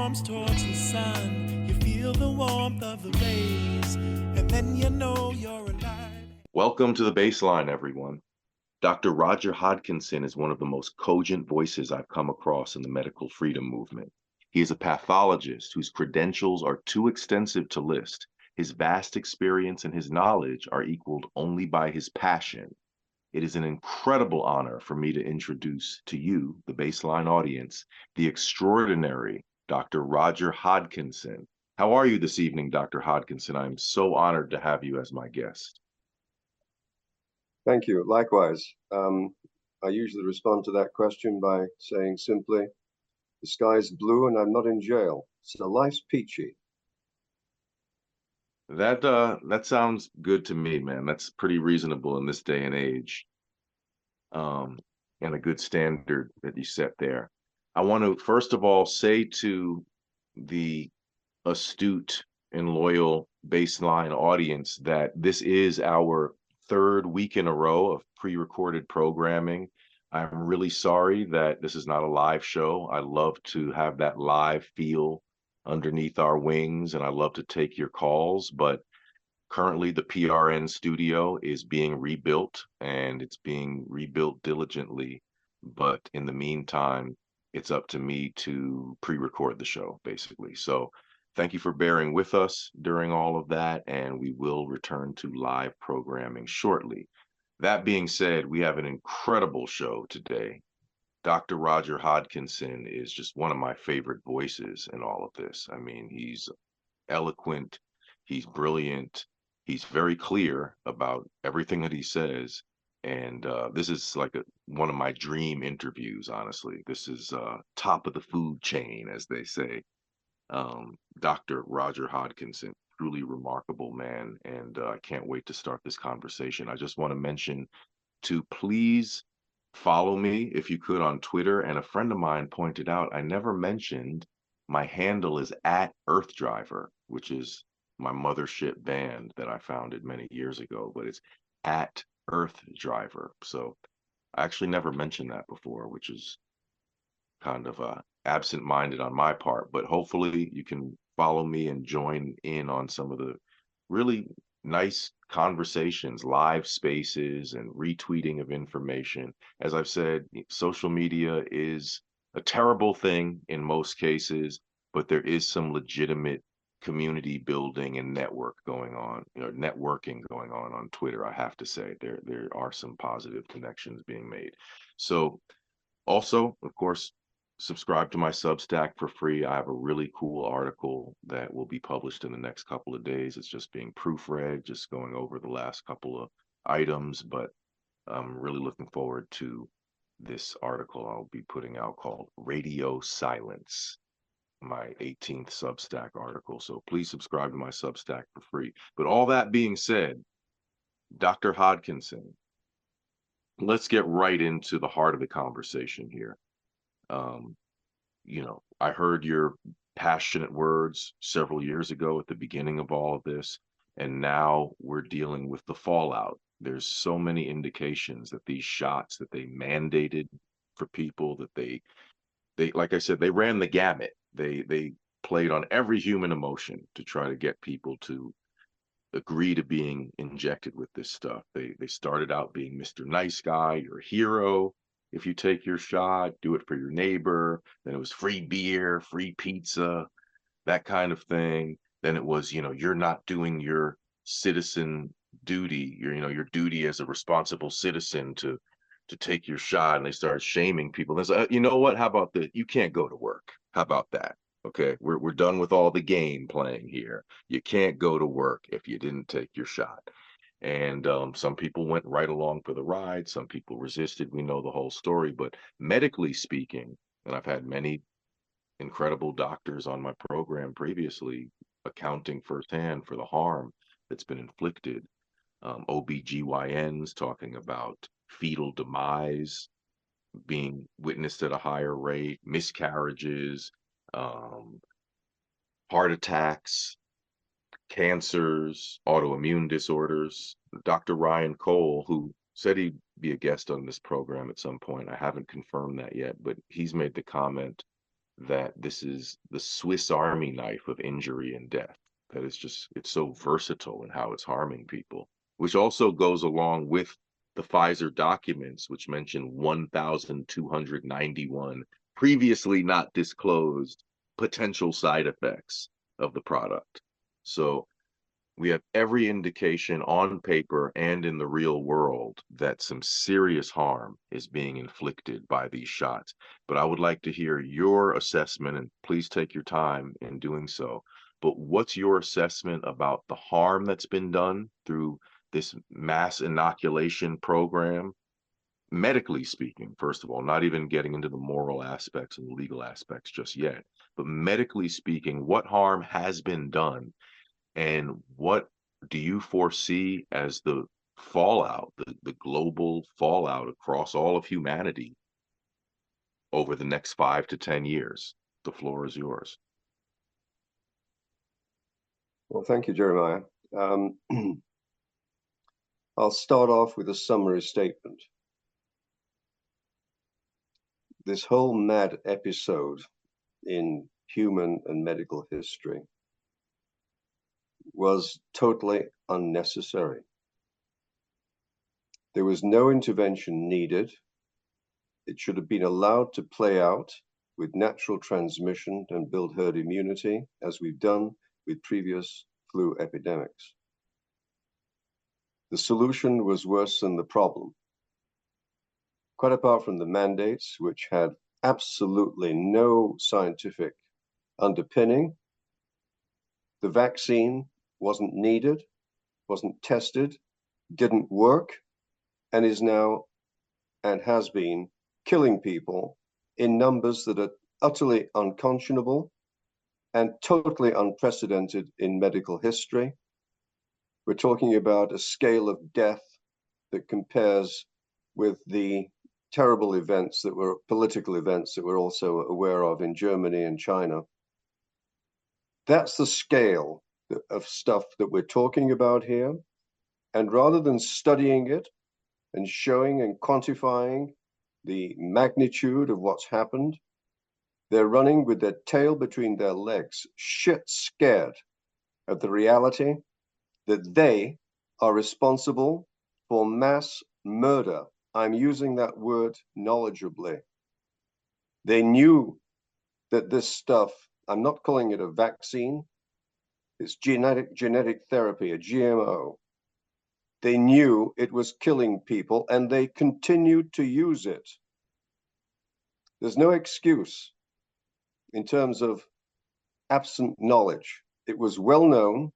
arms towards the sun. You feel the warmth of the rays, and then you know you're alive. Welcome to the Bassline, everyone. Dr. Roger Hodkinson is one of the most cogent voices I've come across in the medical freedom movement. He is a pathologist whose credentials are too extensive to list. His vast experience and his knowledge are equaled only by his passion. It is an incredible honor for me to introduce to you, the Bassline audience, the extraordinary Dr. Roger Hodkinson. How are you this evening, Dr. Hodkinson? I'm so honored to have you as my guest. Thank you. Likewise. I usually respond to that question by saying simply, the sky's blue and I'm not in jail, so life's peachy. That sounds good to me, man. That's pretty reasonable in this day and age. And a good standard that you set there. I want to first of all say to the astute and loyal Bassline audience that this is our third week in a row of pre-recorded programming. I'm really sorry that this is not a live show. I love to have that live feel underneath our wings, and I love to take your calls, but currently the PRN studio is being rebuilt, and it's being rebuilt diligently. But in the meantime, it's up to me to pre-record the show, basically. So thank you for bearing with us during all of that, and we will return to live programming shortly. That being said, we have an incredible show today. Dr. Roger Hodkinson is just one of my favorite voices in all of this. I mean, he's eloquent, he's brilliant, he's very clear about everything that he says. And this is like one of my dream interviews, honestly. This is top of the food chain, as they say. Dr. Roger Hodkinson, truly remarkable man, and I can't wait to start this conversation. I just want to mention to please follow me if you could on Twitter. And a friend of mine pointed out I never mentioned my handle is at Earth Driver, which is my mothership band that I founded many years ago, but it's at Earth Driver. So I actually never mentioned that before, which is kind of absent-minded on my part, but hopefully you can follow me and join in on some of the really nice conversations, live spaces, and retweeting of information. As I've said, social media is a terrible thing in most cases, but there is some legitimate community building and networking going on Twitter. I have to say there are some positive connections being made. So also, of course, subscribe to my Substack for free. I have a really cool article that will be published in the next couple of days. It's just being proofread, just going over the last couple of items, but I'm really looking forward to this article I'll be putting out called Radio Silence, my 18th Substack article. So please subscribe to my Substack for free. But all that being said, Dr. Hodkinson, let's get right into the heart of the conversation here. I heard your passionate words several years ago at the beginning of all of this, and now we're dealing with the fallout. There's so many indications that these shots that they mandated for people, that they like I said, they ran the gamut. They played on every human emotion to try to get people to agree to being injected with this stuff. They started out being Mr. Nice Guy, your hero. If you take your shot, do it for your neighbor. Then it was free beer, free pizza, that kind of thing. Then it was, you're not doing your citizen duty, your duty as a responsible citizen to take your shot. And they started shaming people. They said, you know what? How about this? You can't go to work. How about that? Okay, we're done with all the game playing here. You can't go to work if you didn't take your shot. And some people went right along for the ride. Some people resisted. We know the whole story. But medically speaking, and I've had many incredible doctors on my program previously accounting firsthand for the harm that's been inflicted. OBGYNs talking about fetal demise being witnessed at a higher rate, miscarriages, heart attacks, cancers, autoimmune disorders. Dr. Ryan Cole, who said he'd be a guest on this program at some point, I haven't confirmed that yet, but he's made the comment that this is the Swiss Army knife of injury and death, that it's so versatile in how it's harming people, which also goes along with the Pfizer documents, which mention 1,291 previously not disclosed potential side effects of the product. So we have every indication on paper and in the real world that some serious harm is being inflicted by these shots. But I would like to hear your assessment, and please take your time in doing so. But what's your assessment about the harm that's been done through this mass inoculation program, medically speaking, first of all, not even getting into the moral aspects and the legal aspects just yet, but medically speaking, what harm has been done? And what do you foresee as the fallout, the global fallout across all of humanity over the next 5 to 10 years? The floor is yours. Well, thank you, Jeremiah. I'll start off with a summary statement. This whole mad episode in human and medical history was totally unnecessary. There was no intervention needed. It should have been allowed to play out with natural transmission and build herd immunity, as we've done with previous flu epidemics. The solution was worse than the problem. Quite apart from the mandates, which had absolutely no scientific underpinning, the vaccine wasn't needed, wasn't tested, didn't work, and is now and has been killing people in numbers that are utterly unconscionable and totally unprecedented in medical history. We're talking about a scale of death that compares with the terrible events that were political events that we're also aware of in Germany and China. That's the scale of stuff that we're talking about here. And rather than studying it and showing and quantifying the magnitude of what's happened, they're running with their tail between their legs, shit scared of the reality that they are responsible for mass murder. I'm using that word knowledgeably. They knew that this stuff, I'm not calling it a vaccine, it's genetic therapy, a GMO. They knew it was killing people and they continued to use it. There's no excuse in terms of absent knowledge. It was well known,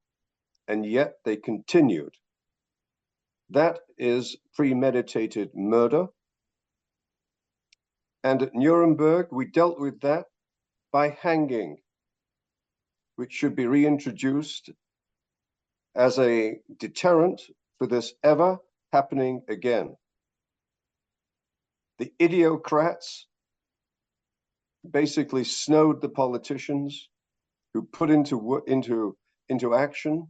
and yet they continued. That is premeditated murder. And at Nuremberg, we dealt with that by hanging, which should be reintroduced as a deterrent for this ever happening again. The idiocrats basically snowed the politicians who put into action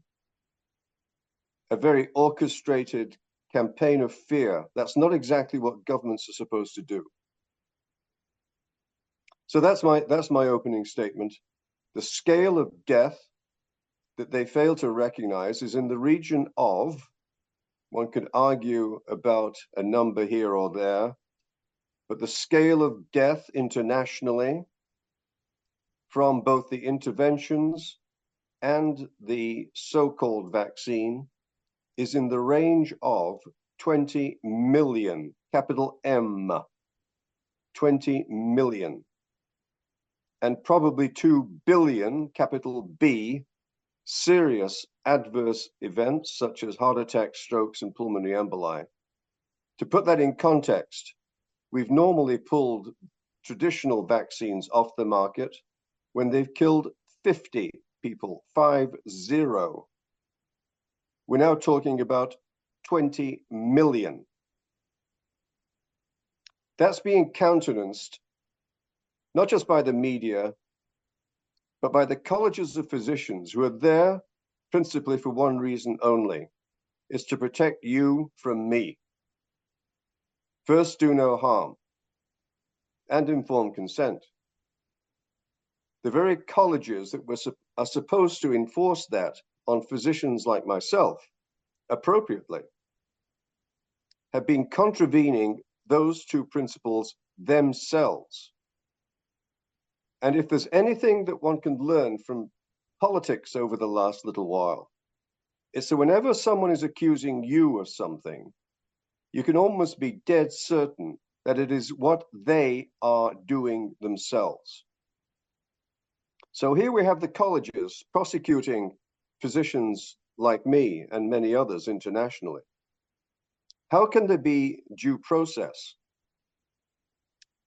a very orchestrated campaign of fear. That's not exactly what governments are supposed to do. So that's my opening statement. The scale of death that they fail to recognize is in the region of, one could argue about a number here or there, but the scale of death internationally from both the interventions and the so-called vaccine is in the range of 20 million, capital M, 20 million, and probably 2 billion, capital B, serious adverse events such as heart attacks, strokes, and pulmonary emboli. To put that in context, we've normally pulled traditional vaccines off the market when they've killed 50 people, 50. We're now talking about 20 million. That's being countenanced not just by the media, but by the colleges of physicians who are there principally for one reason only, is to protect you from me. First, do no harm and informed consent. the very colleges that are supposed to enforce that on physicians like myself appropriately have been contravening those two principles themselves. And if there's anything that one can learn from politics over the last little while, it's that whenever someone is accusing you of something, you can almost be dead certain that it is what they are doing themselves. So here we have the colleges prosecuting physicians like me and many others internationally. How can there be due process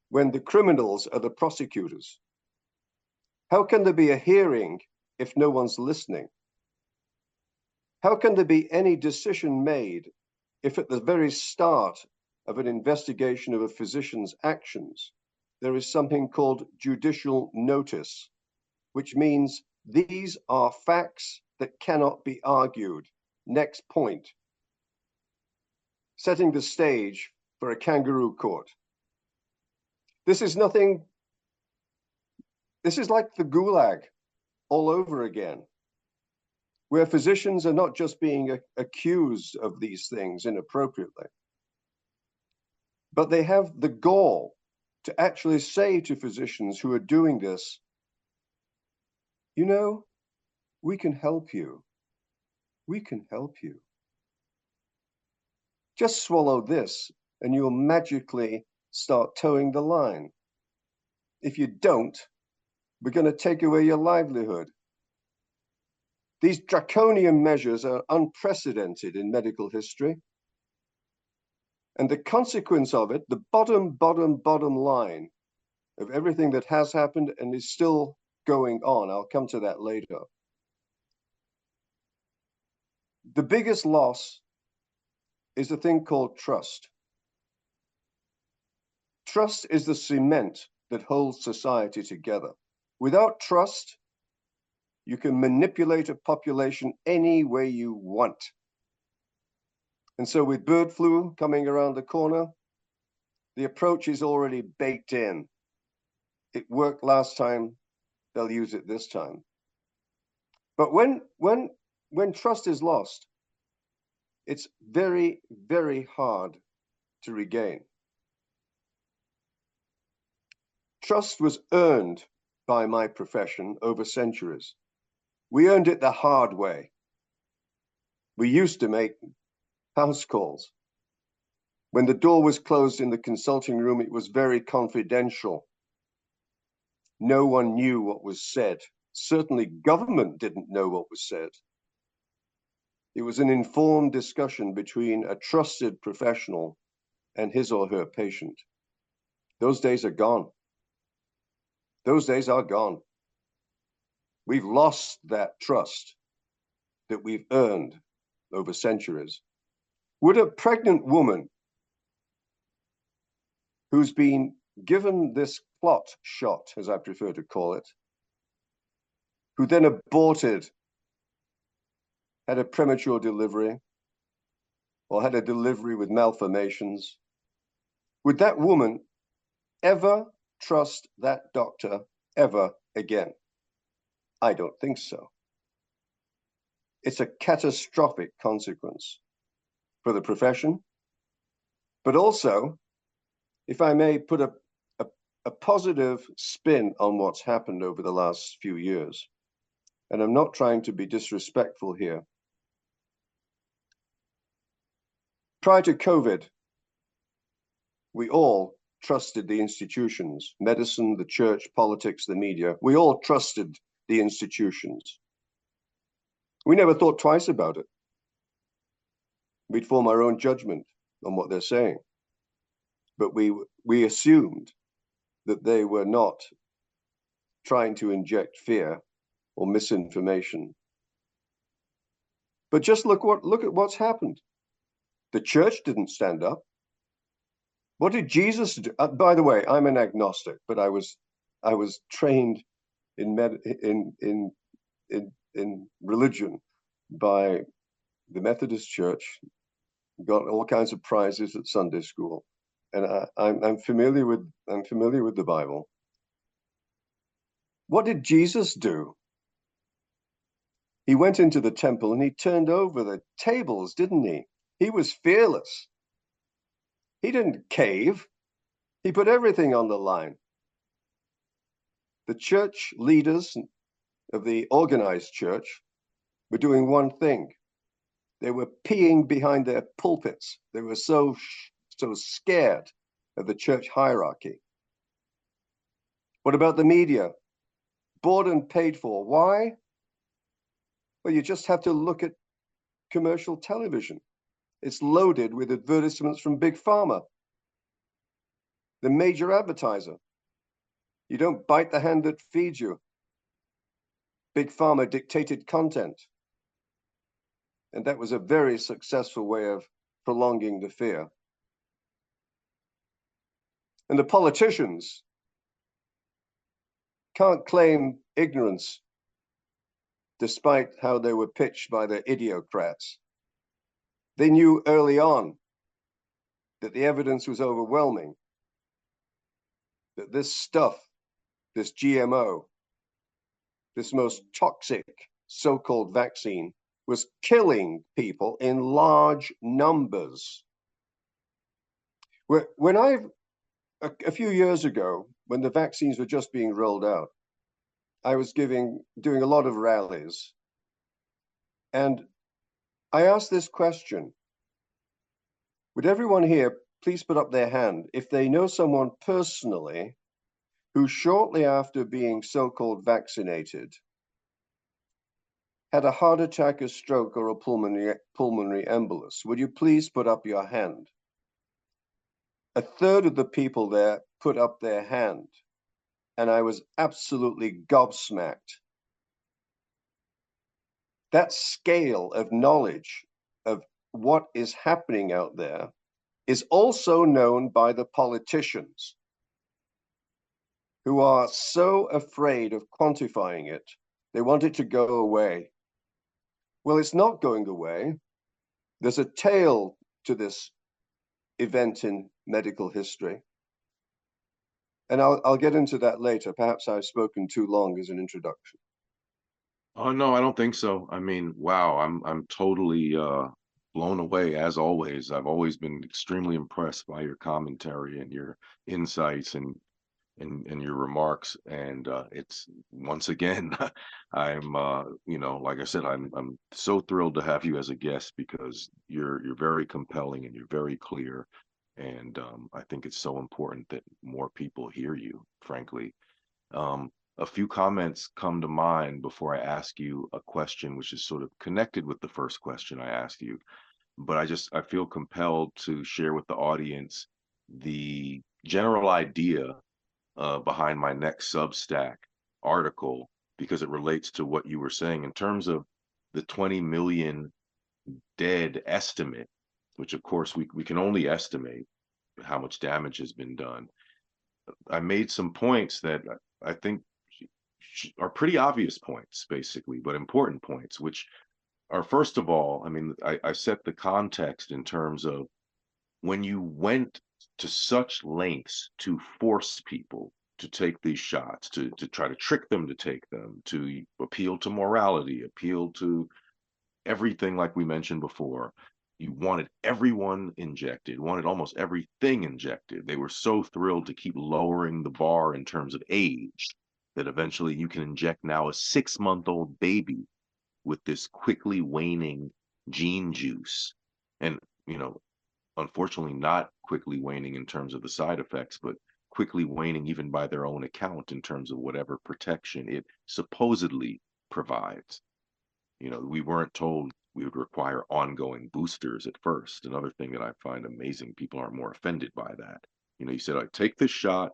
when the criminals are the prosecutors? How can there be a hearing if no one's listening? How can there be any decision made if at the very start of an investigation of a physician's actions, there is something called judicial notice, which means these are facts that cannot be argued. Next point. Setting the stage for a kangaroo court. This is like the gulag all over again, where physicians are not just being accused of these things inappropriately, but they have the gall to actually say to physicians who are doing this, you know, we can help you. We can help you. Just swallow this and you'll magically start towing the line. If you don't, we're going to take away your livelihood. These draconian measures are unprecedented in medical history. And the consequence of it, the bottom line of everything that has happened and is still going on, I'll come to that later. The biggest loss is a thing called trust. Trust is the cement that holds society together. Without trust, you can manipulate a population any way you want. And so with bird flu coming around the corner, the approach is already baked in. It worked last time, they'll use it this time. But when trust is lost, it's very, very hard to regain. Trust was earned by my profession over centuries. We earned it the hard way. We used to make house calls. When the door was closed in the consulting room, it was very confidential. No one knew what was said. Certainly government didn't know what was said. It was an informed discussion between a trusted professional and his or her patient. Those days are gone. Those days are gone. We've lost that trust that we've earned over centuries. Would a pregnant woman who's been given this clot shot, as I prefer to call it, who then aborted, had a premature delivery, or had a delivery with malformations, would that woman ever trust that doctor ever again? I don't think so. It's a catastrophic consequence for the profession, but also, if I may put a positive spin on what's happened over the last few years, and I'm not trying to be disrespectful here. Prior to COVID, we all trusted the institutions, medicine, the church, politics, the media. We all trusted the institutions. We never thought twice about it. We'd form our own judgment on what they're saying. But we assumed that they were not trying to inject fear or misinformation. But just look at what's happened. The church didn't stand up. What did Jesus do? By the way, I'm an agnostic, but I was trained in religion by the Methodist Church, got all kinds of prizes at Sunday school, and I'm familiar with the Bible. What did Jesus do? He went into the temple and he turned over the tables, didn't he? He was fearless. He didn't cave. He put everything on the line. The church leaders of the organized church were doing one thing. They were peeing behind their pulpits. They were so scared of the church hierarchy. What about the media? Bought and paid for. Why? Well, you just have to look at commercial television. It's loaded with advertisements from Big Pharma, the major advertiser. You don't bite the hand that feeds you. Big Pharma dictated content. And that was a very successful way of prolonging the fear. And the politicians can't claim ignorance despite how they were pitched by the idiocrats. They knew early on that the evidence was overwhelming, that this stuff, this GMO, this most toxic so-called vaccine was killing people in large numbers. When a few years ago, when the vaccines were just being rolled out, I was doing a lot of rallies. And I asked this question: would everyone here please put up their hand if they know someone personally who shortly after being so-called vaccinated had a heart attack, a stroke, or a pulmonary embolus? Would you please put up your hand? A third of the people there put up their hand, and I was absolutely gobsmacked. That scale of knowledge of what is happening out there is also known by the politicians, who are so afraid of quantifying it, they want it to go away. Well, it's not going away. There's a tail to this event in medical history. And I'll get into that later. Perhaps I've spoken too long as an introduction. Oh no, I don't think so. I mean, wow, I'm totally blown away as always. I've always been extremely impressed by your commentary and your insights and your remarks. And it's once again, I'm you know, like I said, I'm so thrilled to have you as a guest because you're very compelling and you're very clear. And I think it's so important that more people hear you, frankly. A few comments come to mind before I ask you a question, which is sort of connected with the first question I asked you. But I feel compelled to share with the audience the general idea behind my next Substack article, because it relates to what you were saying in terms of the 20 million dead estimate, which of course we can only estimate how much damage has been done. I made some points that I think are pretty obvious points, basically, but important points, which are, first of all, I mean, I set the context in terms of when you went to such lengths to force people to take these shots, to try to trick them to take them, to appeal to morality, appeal to everything like we mentioned before. You wanted everyone injected, wanted almost everything injected. They were so thrilled to keep lowering the bar in terms of age that eventually you can inject now a 6-month-old baby with this quickly waning gene juice. And, you know, unfortunately not quickly waning in terms of the side effects, but quickly waning even by their own account in terms of whatever protection it supposedly provides. You know, we weren't told we would require ongoing boosters at first. Another thing that I find amazing, people aren't more offended by that. You know, you said, I take this shot,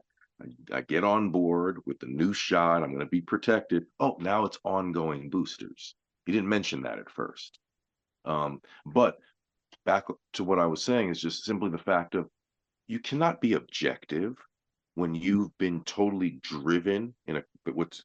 I get on board with the new shot, I'm going to be protected. Oh, now it's ongoing boosters. He didn't mention that at first. But back to what I was saying is just simply the fact of you cannot be objective when you've been totally driven in what's,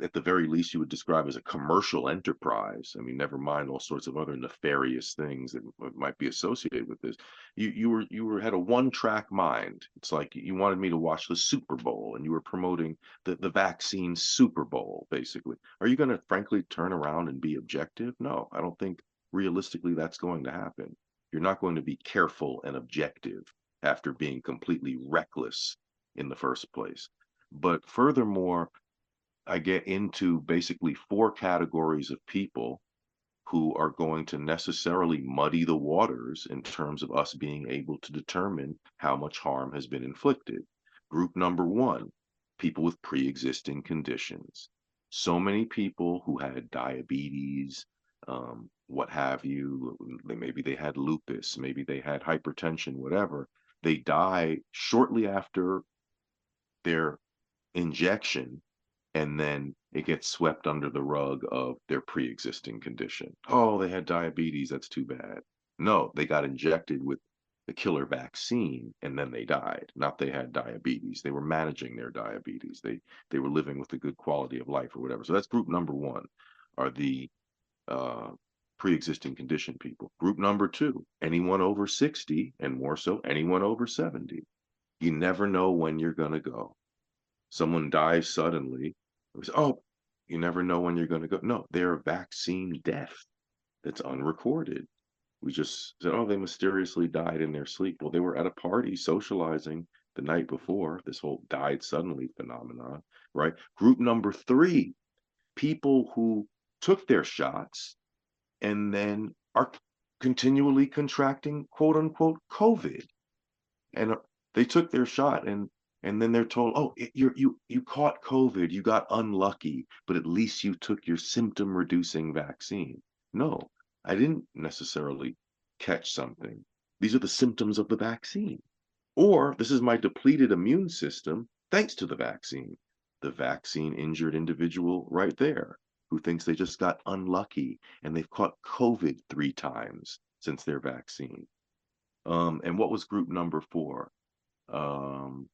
at the very least you would describe as a commercial enterprise. I mean, never mind all sorts of other nefarious things that might be associated with this. You had a one-track mind. It's like you wanted me to watch the Super Bowl and you were promoting the vaccine Super Bowl, basically. Are you going to frankly turn around and be objective? No, I don't think realistically that's going to happen. You're not going to be careful and objective after being completely reckless in the first place. But furthermore, I get into basically four categories of people who are going to necessarily muddy the waters in terms of us being able to determine how much harm has been inflicted. Group number one, people with pre-existing conditions. So many people who had diabetes, what have you, maybe they had lupus, maybe they had hypertension, whatever, they die shortly after their injection, and then it gets swept under the rug of their pre-existing condition. Oh, they had diabetes, that's too bad. No, they got injected with the killer vaccine and then they died. Not they had diabetes. They were managing their diabetes. They were living with a good quality of life or whatever. So that's group number one, are the uh, pre-existing condition people. Group number two, anyone over 60, and more so anyone over 70. You never know when you're going to go. Someone dies suddenly. It was, oh, you never know when you're going to go. No, they're a vaccine death that's unrecorded. We just said, oh, they mysteriously died in their sleep. Well, they were at a party socializing the night before, this whole died suddenly phenomenon, right? Group number three, people who took their shots and then are continually contracting quote unquote COVID. And they took their shot and then they're told, oh, you caught COVID, you got unlucky, but at least you took your symptom reducing vaccine. No, I didn't necessarily catch something. These are the symptoms of the vaccine. Or this is my depleted immune system thanks to the vaccine. The vaccine injured individual right there who thinks they just got unlucky and they've caught COVID 3 times since their vaccine. And what was group number four? Um,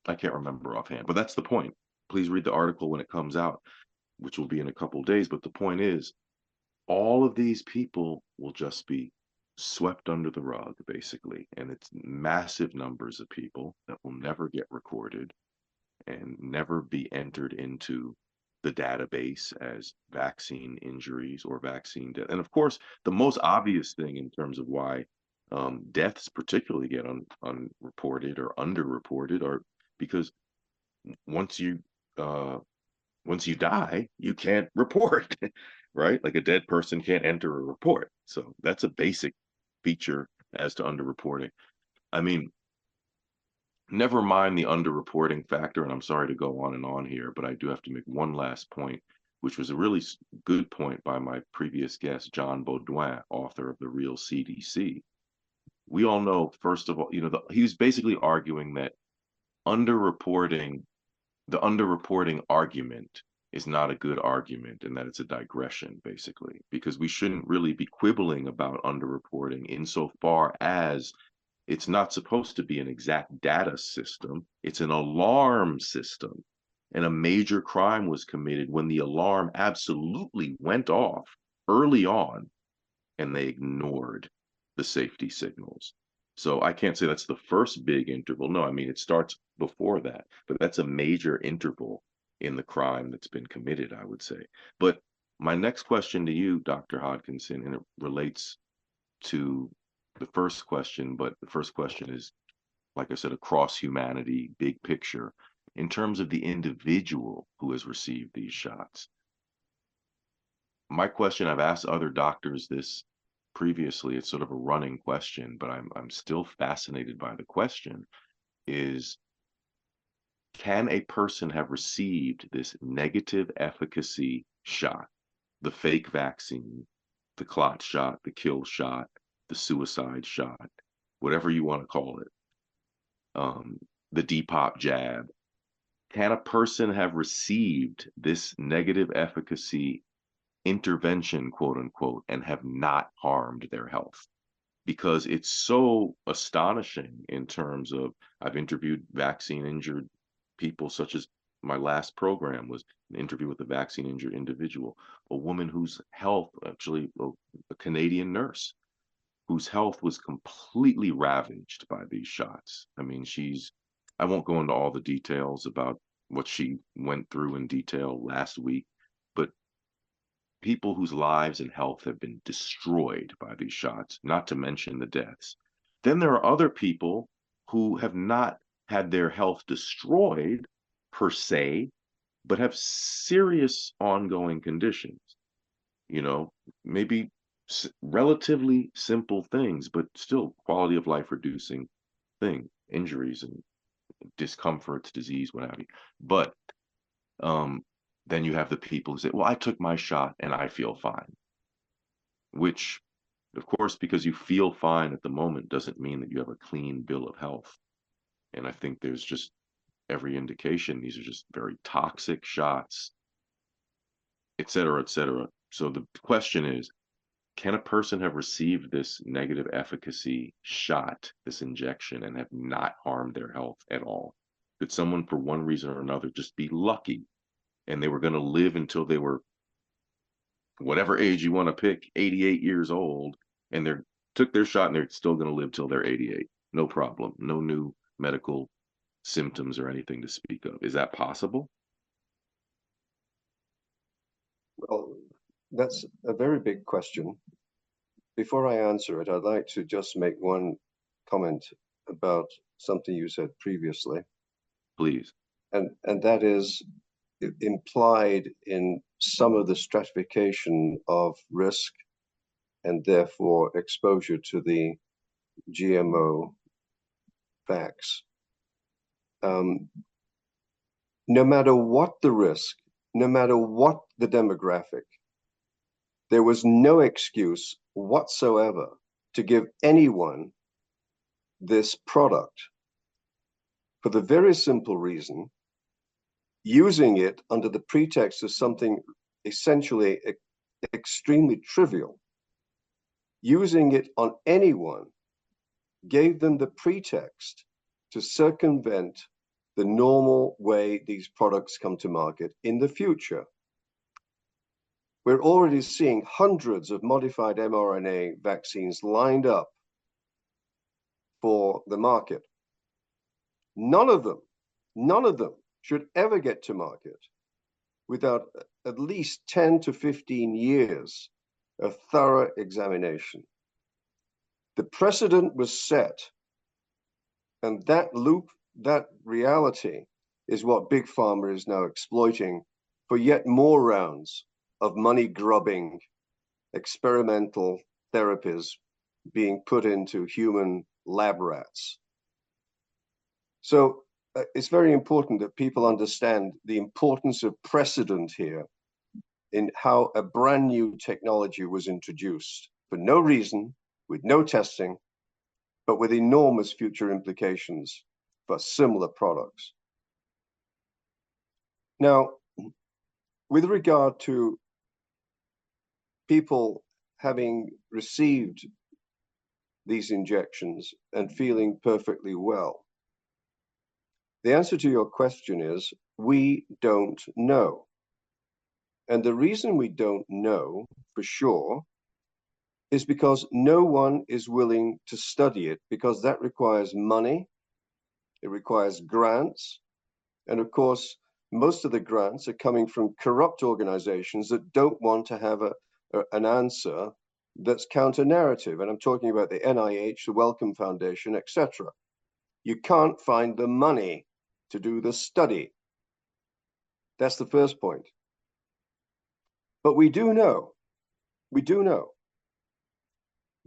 I can't remember offhand, but that's the point. Please read the article when it comes out, which will be in a couple of days. But the point is, all of these people will just be swept under the rug, basically. And it's massive numbers of people that will never get recorded and never be entered into the database as vaccine injuries or vaccine death. And of course, the most obvious thing in terms of why deaths particularly get unreported or underreported are because once you uh, once you die, you can't report, right? Like a dead person can't enter a report. So that's a basic feature as to underreporting. I mean, never mind the underreporting factor, and I'm sorry to go on and on here, but I do have to make one last point, which was a really good point by my previous guest, John Baudouin, author of The Real CDC. We all know, first of all, he was basically arguing that underreporting, the underreporting argument is not a good argument and that it's a digression, basically, because we shouldn't really be quibbling about underreporting insofar as it's not supposed to be an exact data system. It's an alarm system. And a major crime was committed when the alarm absolutely went off early on and they ignored the safety signals. So I can't say that's the first big interval. No, I mean, it starts before that, but that's a major interval in the crime that's been committed, I would say. But my next question to you, Dr. Hodkinson, and it relates to the first question, but the first question is, like I said, across humanity, big picture, in terms of the individual who has received these shots. My question, I've asked other doctors this previously, it's sort of a running question, but I'm still fascinated by the question, is can a person have received this negative efficacy shot, the fake vaccine, the clot shot, the kill shot, the suicide shot, whatever you want to call it, the Depop jab. Can a person have received this negative efficacy intervention, quote unquote, and have not harmed their health? Because it's so astonishing in terms of, I've interviewed vaccine injured people such as my last program was an interview with a vaccine injured individual, a woman whose health, actually a Canadian nurse, whose health was completely ravaged by these shots. I mean, I won't go into all the details about what she went through in detail last week, but people whose lives and health have been destroyed by these shots, not to mention the deaths. Then there are other people who have not had their health destroyed per se, but have serious ongoing conditions, maybe relatively simple things, but still quality of life reducing thing, injuries and discomforts, disease, what have you. But then you have the people who say, well, I took my shot and I feel fine, which, of course, because you feel fine at the moment doesn't mean that you have a clean bill of health. And I think there's just every indication these are just very toxic shots, et cetera, et cetera. So the question is, can a person have received this negative efficacy shot, this injection, and have not harmed their health at all? Could someone, for one reason or another, just be lucky and they were going to live until they were whatever age you want to pick, 88 years old, and they took their shot and they're still going to live till they're 88? No problem. No new medical symptoms or anything to speak of. Is that possible? Well, that's a very big question. Before I answer it, I'd like to just make one comment about something you said previously. Please. And that is implied in some of the stratification of risk and therefore exposure to the GMO facts. No matter what the risk, no matter what the demographic, there was no excuse whatsoever to give anyone this product for the very simple reason, using it under the pretext of something essentially extremely trivial, using it on anyone gave them the pretext to circumvent the normal way these products come to market in the future. We're already seeing hundreds of modified mRNA vaccines lined up for the market. None of them should ever get to market without at least 10 to 15 years of thorough examination. The precedent was set, and that reality is what Big Pharma is now exploiting for yet more rounds of money-grubbing experimental therapies being put into human lab rats. So it's very important that people understand the importance of precedent here in how a brand new technology was introduced for no reason, with no testing, but with enormous future implications for similar products. Now, with regard to people having received these injections and feeling perfectly well, the answer to your question is we don't know. And the reason we don't know for sure is because no one is willing to study it, because that requires money, it requires grants, and of course, most of the grants are coming from corrupt organizations that don't want to have an answer that's counter-narrative. And I'm talking about the NIH, the Wellcome Foundation, etc. You can't find the money to do the study. That's the first point. But we do know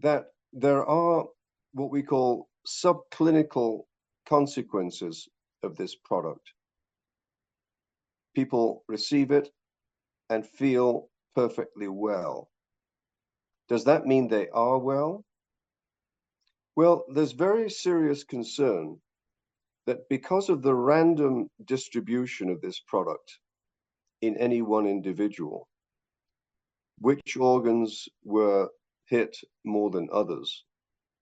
that there are what we call subclinical consequences of this product. People receive it and feel perfectly well. Does that mean they are well? Well, there's very serious concern that because of the random distribution of this product in any one individual, which organs were hit more than others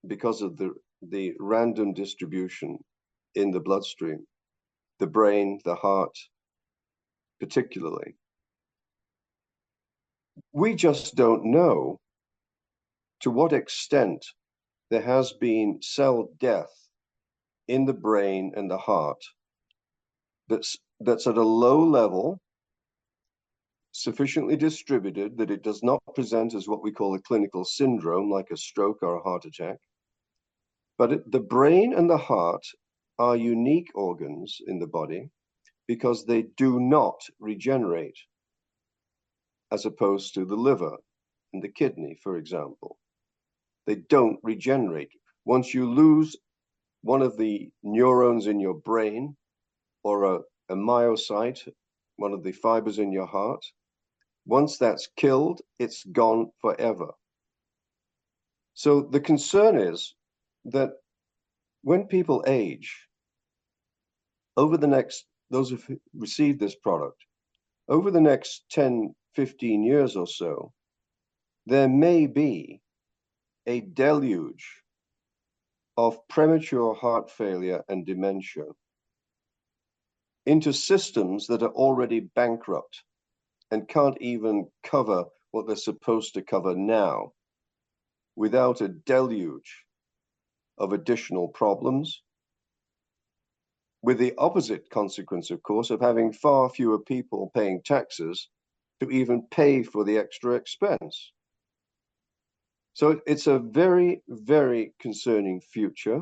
because of the random distribution in the bloodstream, the brain, the heart, particularly. We just don't know to what extent there has been cell death in the brain and the heart that's at a low level, sufficiently distributed that it does not present as what we call a clinical syndrome, like a stroke or a heart attack. But the brain and the heart are unique organs in the body because they do not regenerate, as opposed to the liver and the kidney, for example. They don't regenerate. Once you lose one of the neurons in your brain or a myocyte, one of the fibers in your heart, once that's killed, it's gone forever. So the concern is that when people age, over the next, those who've received this product, over the next 10, 15 years or so, there may be a deluge of premature heart failure and dementia into systems that are already bankrupt and can't even cover what they're supposed to cover now, without a deluge of additional problems, with the opposite consequence, of course, of having far fewer people paying taxes to even pay for the extra expense. So it's a very, very concerning future.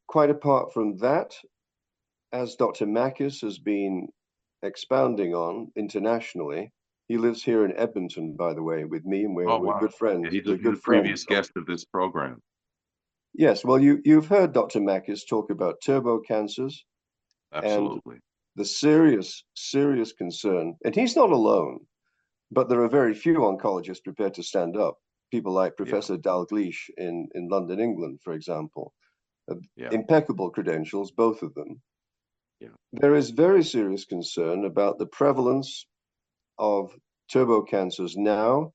Quite apart from that, as Dr. Makis has been expounding on internationally, he lives here in Edmonton, by the way, with me, and we're good friends. Yeah, he's We're a good previous friends. guest of this program. Yes, well, you've heard Dr. Makis talk about turbo cancers and Absolutely. the serious, serious concern, and he's not alone, but there are very few oncologists prepared to stand up. People like Professor Dalgleish in London, England, for example. Impeccable credentials, both of them. There is very serious concern about the prevalence of turbo cancers now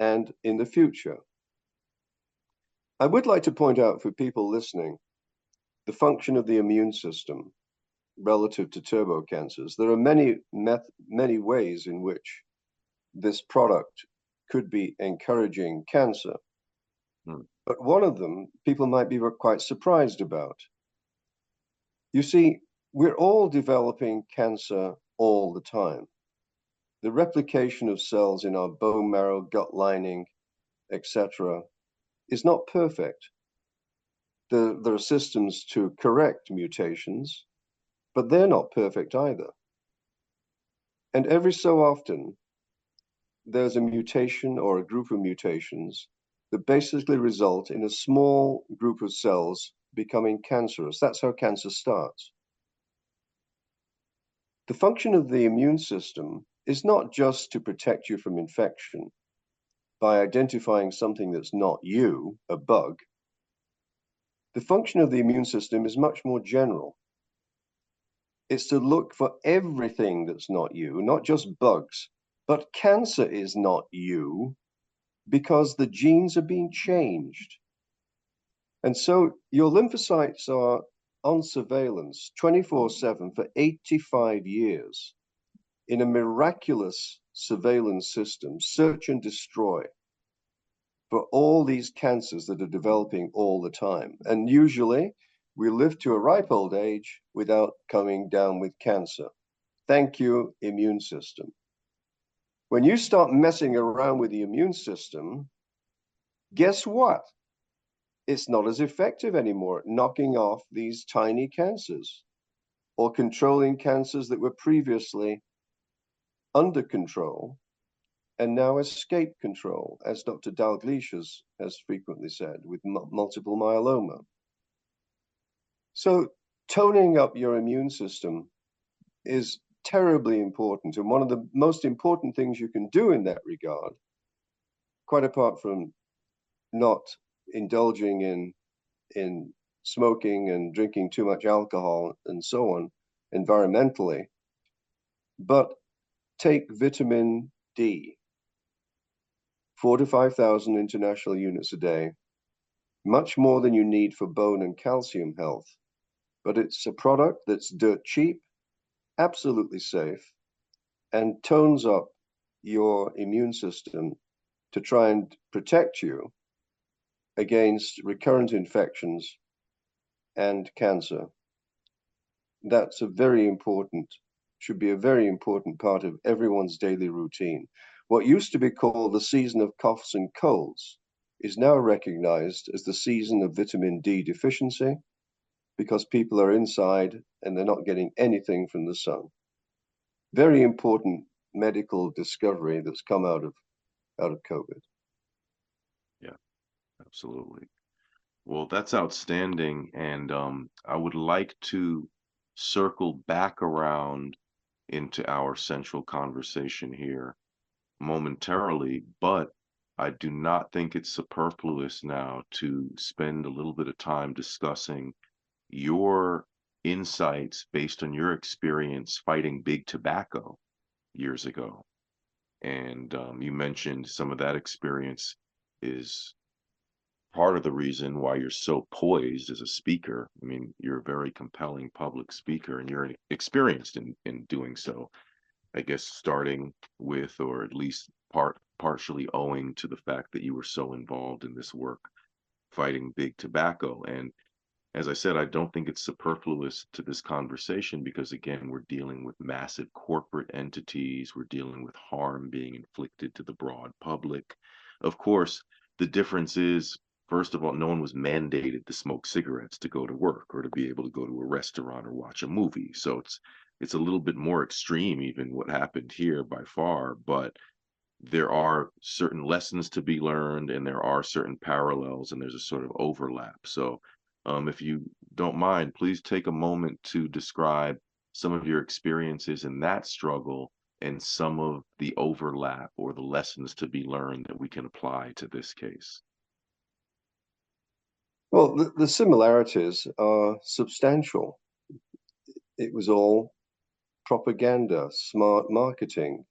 and in the future. I would like to point out for people listening the function of the immune system relative to turbo cancers. There are many ways in which this product could be encouraging cancer. But one of them people might be quite surprised about. You see, we're all developing cancer all the time. The replication of cells in our bone marrow, gut lining, etc., is not perfect. There are systems to correct mutations, but they're not perfect either. And every so often, there's a mutation or a group of mutations that basically result in a small group of cells becoming cancerous. That's how cancer starts. The function of the immune system is not just to protect you from infection by identifying something that's not you, a bug. The function of the immune system is much more general. It's to look for everything that's not you, not just bugs. But cancer is not you because the genes are being changed. And so your lymphocytes are on surveillance 24/7 for 85 years in a miraculous surveillance system, search and destroy, for all these cancers that are developing all the time. And usually we live to a ripe old age without coming down with cancer. Thank you, immune system. When you start messing around with the immune system, guess what? It's not as effective anymore at knocking off these tiny cancers or controlling cancers that were previously under control and now escape control, as Dr. Dalgleish has frequently said, with multiple myeloma. So toning up your immune system is terribly important, and one of the most important things you can do in that regard, quite apart from not indulging in smoking and drinking too much alcohol and so on environmentally, but take vitamin D, 4,000 to 5,000 international units a day, much more than you need for bone and calcium health. but it's a product that's dirt cheap, absolutely safe, and tones up your immune system to try and protect you against recurrent infections and cancer. That's a very important, should be a very important part of everyone's daily routine. What used to be called the season of coughs and colds is now recognized as the season of vitamin D deficiency because people are inside and they're not getting anything from the sun. Very important medical discovery that's come out of COVID. Yeah, absolutely. Well, that's outstanding. And I would like to circle back around into our central conversation here momentarily, but I do not think it's superfluous now to spend a little bit of time discussing your insights based on your experience fighting big tobacco years ago. And you mentioned some of that experience is part of the reason why you're so poised as a speaker. I mean, you're a very compelling public speaker and you're experienced in doing so. I guess starting with, or at least partially owing to the fact that you were so involved in this work fighting big tobacco. And as I said, I don't think it's superfluous to this conversation because, again, we're dealing with massive corporate entities. We're dealing with harm being inflicted to the broad public. Of course, the difference is, first of all, no one was mandated to smoke cigarettes to go to work or to be able to go to a restaurant or watch a movie. So it's a little bit more extreme, even what happened here by far. But there are certain lessons to be learned and there are certain parallels and there's a sort of overlap. So if you don't mind, please take a moment to describe some of your experiences in that struggle and some of the overlap or the lessons to be learned that we can apply to this case. Well, the similarities are substantial. It was all propaganda, smart marketing,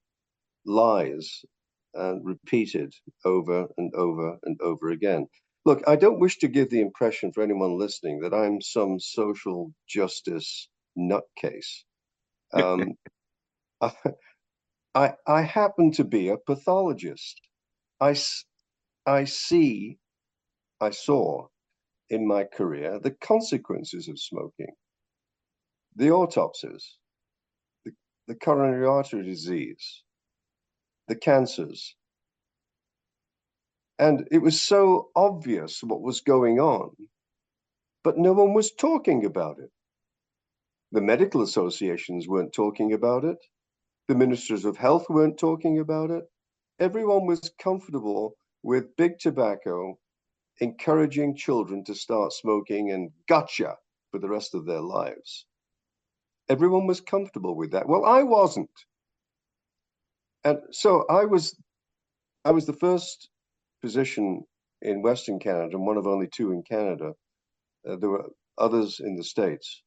lies, and repeated over and over and over again. Look, I don't wish to give the impression for anyone listening that I'm some social justice nutcase. I happen to be a pathologist. I saw in my career the consequences of smoking, the autopsies, the coronary artery disease, the cancers. And it was so obvious what was going on, but no one was talking about it. The medical associations weren't talking about it. The ministers of health weren't talking about it. Everyone was comfortable with big tobacco encouraging children to start smoking and gotcha for the rest of their lives. Everyone was comfortable with that. Well, I wasn't. And so I was the first physician in Western Canada and one of only two in Canada. There were others in the States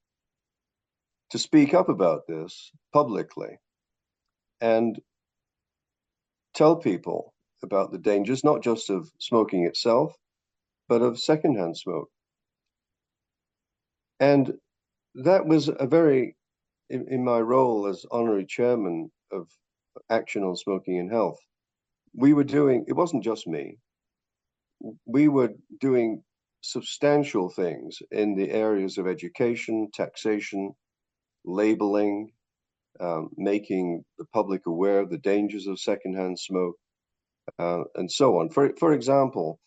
to speak up about this publicly and tell people about the dangers, not just of smoking itself, but of secondhand smoke. And that was a very, in my role as honorary chairman of Action on Smoking and Health, we were doing, it wasn't just me, we were doing substantial things in the areas of education, taxation, labeling, making the public aware of the dangers of secondhand smoke, and so on. For example,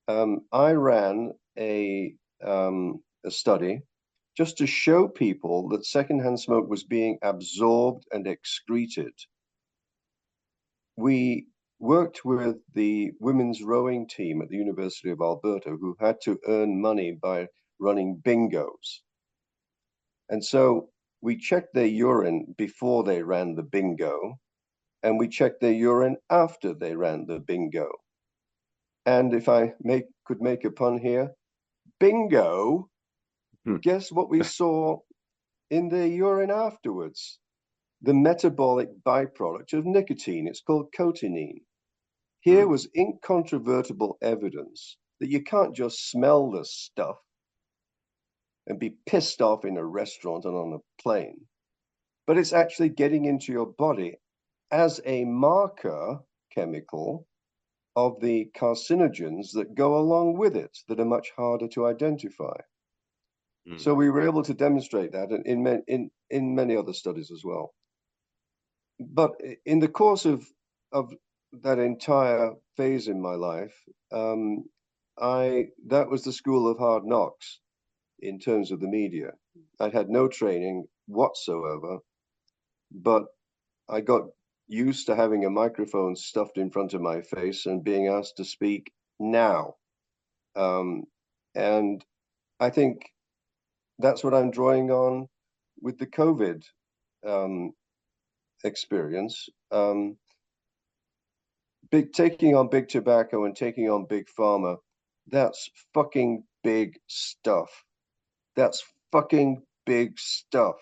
I ran a study just to show people that secondhand smoke was being absorbed and excreted. We worked with the women's rowing team at the University of Alberta who had to earn money by running bingos. And so we checked their urine before they ran the bingo, and we checked their urine after they ran the bingo. And if I could make a pun here, bingo, guess what we saw in their urine afterwards? The metabolic byproduct of nicotine. It's called cotinine. Here was incontrovertible evidence that you can't just smell this stuff and be pissed off in a restaurant and on a plane, but it's actually getting into your body as a marker chemical of the carcinogens that go along with it that are much harder to identify. So we were able to demonstrate that in many other studies as well. But in the course of that entire phase in my life, that was the school of hard knocks in terms of the media. I had no training whatsoever, but I got used to having a microphone stuffed in front of my face and being asked to speak now. And I think that's what I'm drawing on with the COVID experience. Taking on big tobacco and taking on big pharma, that's fucking big stuff. That's fucking big stuff.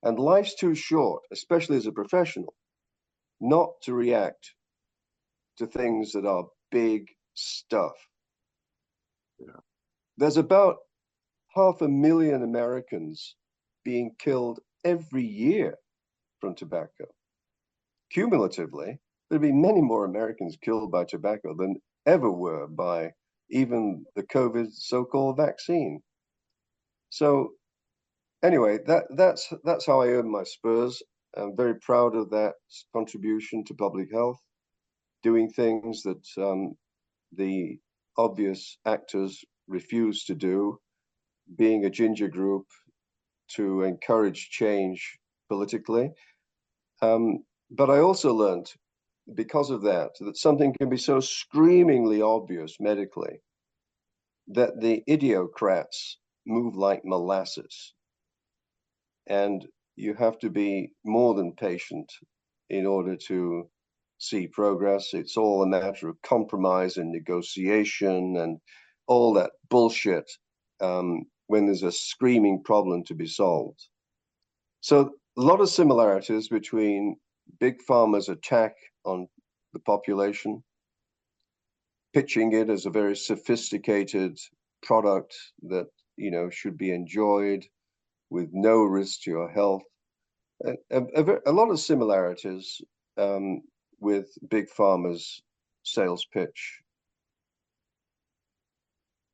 And life's too short, especially as a professional, not to react to things that are big stuff. Yeah. There's about 500,000 Americans being killed every year from tobacco. Cumulatively, there'd be many more Americans killed by tobacco than ever were by even the COVID so-called vaccine. So anyway, that's how I earned my spurs. I'm very proud of that contribution to public health, doing things that the obvious actors refuse to do, being a ginger group to encourage change politically. But I also learned, because of that something can be so screamingly obvious medically that the idiocrats move like molasses. And you have to be more than patient in order to see progress. It's all a matter of compromise and negotiation and all that bullshit when there's a screaming problem to be solved. So a lot of similarities between big pharma's attack on the population, pitching it as a very sophisticated product that, should be enjoyed with no risk to your health. A lot of similarities with big pharma's sales pitch.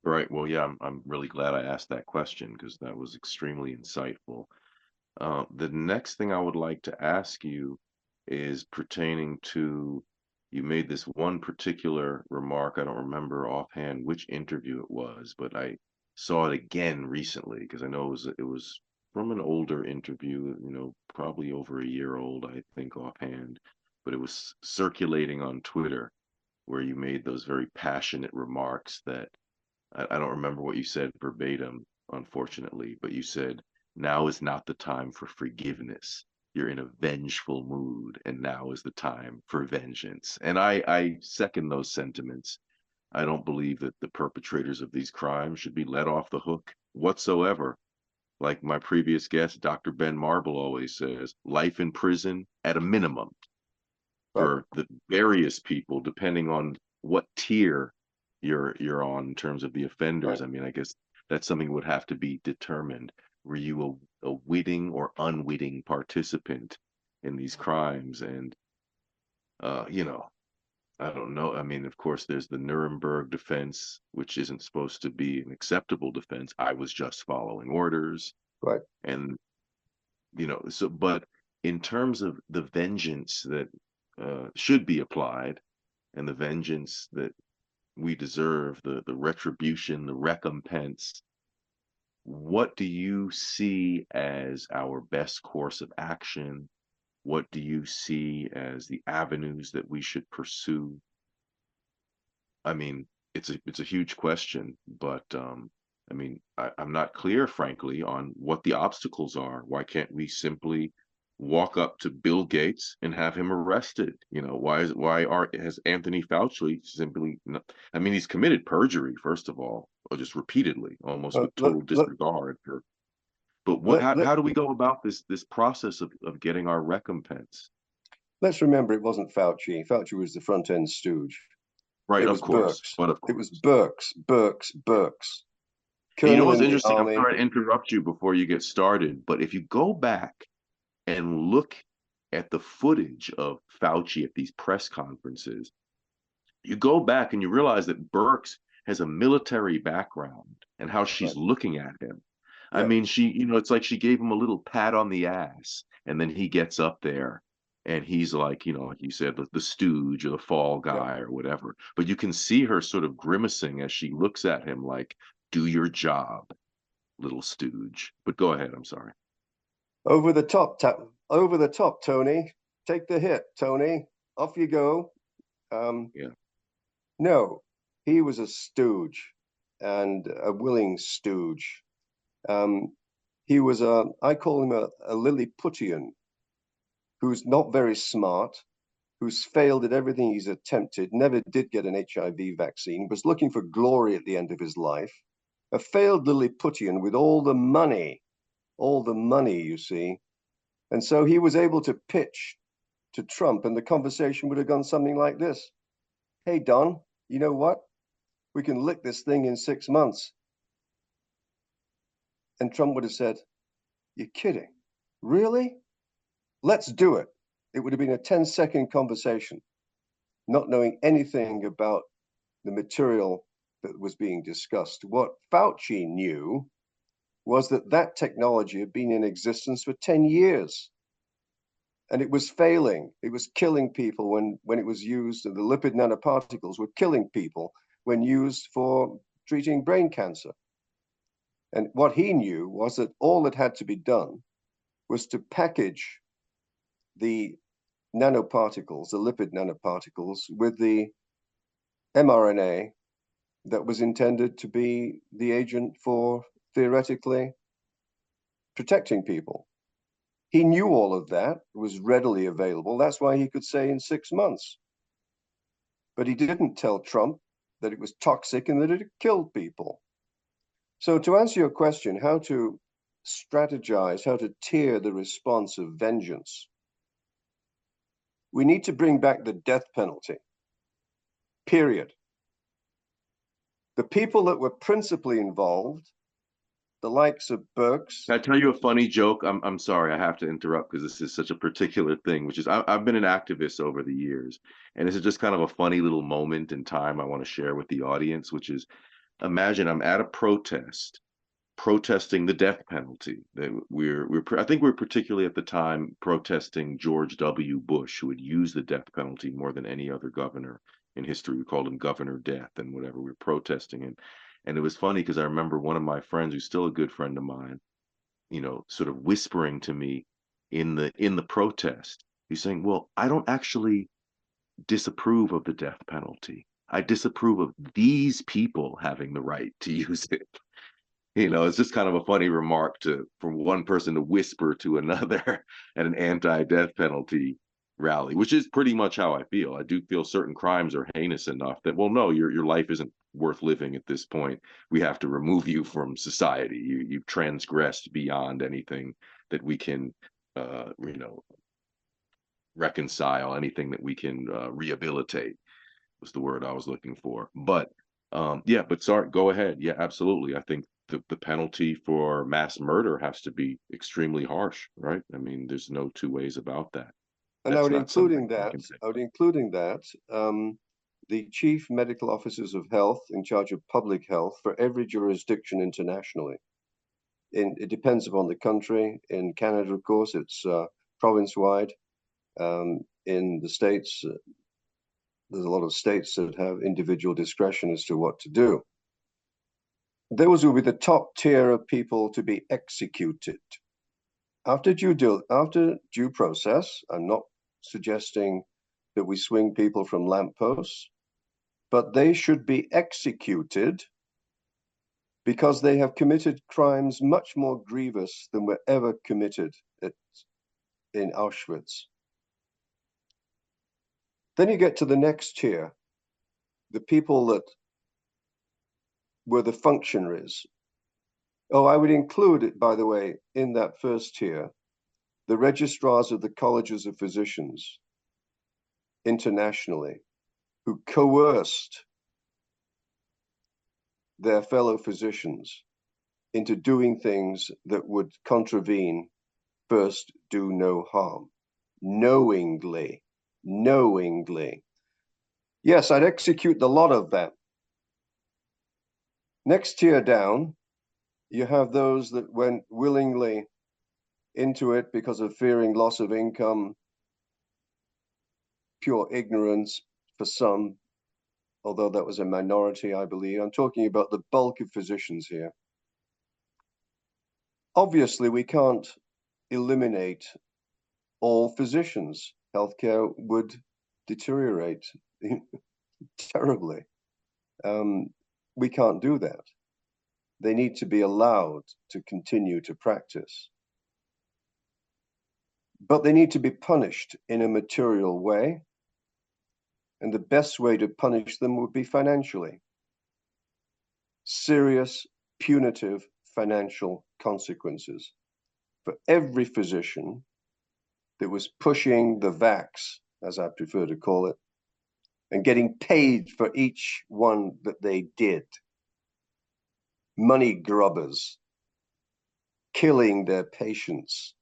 Right. Well, yeah, I'm really glad I asked that question because that was extremely insightful. The next thing I would like to ask you is pertaining to, you made this one particular remark. I don't remember offhand which interview it was, but I saw it again recently because I know it was from an older interview, probably over a year old, I think offhand, but it was circulating on Twitter where you made those very passionate remarks that I don't remember what you said verbatim, unfortunately, but you said, now is not the time for forgiveness. You're in a vengeful mood, and now is the time for vengeance. And I second those sentiments. I don't believe that the perpetrators of these crimes should be let off the hook whatsoever. Like my previous guest, Dr. Ben Marble, always says, life in prison at a minimum for the various people, depending on what tier you're on in terms of the offenders. Right. I mean, I guess that's something would have to be determined. Were you a witting or unwitting participant in these crimes? And I don't know. I mean, of course, there's the Nuremberg defense, which isn't supposed to be an acceptable defense. I was just following orders. Right. And but in terms of the vengeance that should be applied and the vengeance that we deserve, the retribution, the recompense, what do you see as our best course of action? What do you see as the avenues that we should pursue? I mean, it's a huge question, but I mean, I'm not clear, frankly, on what the obstacles are. Why can't we simply walk up to Bill Gates and have him arrested? Has Anthony Fauci simply I mean, he's committed perjury, first of all, or just repeatedly, almost with total disregard for. But how do we go about this process of getting our recompense? Let's remember it wasn't Fauci. Fauci was the front end stooge. Right, It of was course, Birx. but of It was course. Birx. And you know colonel what's in the interesting? I'm army. sorry to interrupt you before you get started, but if you go back and look at the footage of Fauci at these press conferences, you go back and you realize that Birx has a military background and how she's Right. looking at him. I Yeah. mean, it's like she gave him a little pat on the ass, and then he gets up there and he's like, like you said, the stooge or the fall Yeah. guy or whatever. But you can see her sort of grimacing as she looks at him like, do your job, little stooge. But go ahead, I'm sorry. Over the top, over the top, Tony. Take the hit, Tony. Off you go. Um, Yeah. no, he was a stooge and a willing stooge. He was I call him a Lilliputian who's not very smart, who's failed at everything he's attempted, never did get an HIV vaccine, was looking for glory at the end of his life. A failed Lilliputian with all the money, you see. And so he was able to pitch to Trump, and the conversation would have gone something like this. Hey, Don, you know what? We can lick this thing in 6 months. And Trump would have said, you're kidding. Really? Let's do it. It would have been a 10-second conversation, not knowing anything about the material that was being discussed. What Fauci knew was that that technology had been in existence for 10 years. And it was failing. It was killing people when it was used, and the lipid nanoparticles were killing people when used for treating brain cancer. And what he knew was that all that had to be done was to package the nanoparticles, the lipid nanoparticles, with the mRNA that was intended to be the agent for theoretically protecting people. He knew all of that, it was readily available. That's why he could say in 6 months. But he didn't tell Trump that it was toxic and that it killed people. So to answer your question, how to strategize, how to tier the response of vengeance, we need to bring back the death penalty, period. The people that were principally involved, the likes of Birx. Can I tell you a funny joke? I'm sorry, I have to interrupt because this is such a particular thing, which is I've been an activist over the years, and this is just kind of a funny little moment in time I want to share with the audience, which is imagine I'm at a protest protesting the death penalty. I think we're particularly at the time protesting George W. Bush, who had used the death penalty more than any other governor in history. We called him Governor Death and whatever. We were protesting him. And it was funny because I remember one of my friends, who's still a good friend of mine, sort of whispering to me in the protest. He's saying, "Well, I don't actually disapprove of the death penalty. I disapprove of these people having the right to use it." It's just kind of a funny remark from one person to whisper to another at an anti-death penalty rally, which is pretty much how I feel. I do feel certain crimes are heinous enough that, well, no, your life isn't worth living at this point. We have to remove you from society. You've transgressed beyond anything that we can, reconcile, anything that we can rehabilitate was the word I was looking for. But yeah, but sorry, go ahead. Yeah, absolutely. I think the penalty for mass murder has to be extremely harsh, right? I mean, there's no two ways about that. And That's not something we can say. I would including that, the chief medical officers of health in charge of public health for every jurisdiction internationally. It depends upon the country. In Canada, of course, it's province-wide. In the States, there's a lot of states that have individual discretion as to what to do. Those will be the top tier of people to be executed. After due process, I'm not suggesting that we swing people from lampposts, but they should be executed because they have committed crimes much more grievous than were ever committed in Auschwitz. Then you get to the next tier, the people that were the functionaries. Oh, I would include it, by the way, in that first tier, the registrars of the colleges of physicians internationally who coerced their fellow physicians into doing things that would contravene first do no harm, knowingly. Yes, I'd execute the lot of them. Next tier down, you have those that went willingly into it because of fearing loss of income, pure ignorance for some, although that was a minority, I believe. I'm talking about the bulk of physicians here. Obviously, we can't eliminate all physicians. Healthcare would deteriorate terribly. We can't do that. They need to be allowed to continue to practice. But they need to be punished in a material way. And the best way to punish them would be financially. Serious, punitive financial consequences for every physician that was pushing the vax, as I prefer to call it, and getting paid for each one that they did. Money grubbers, killing their patients.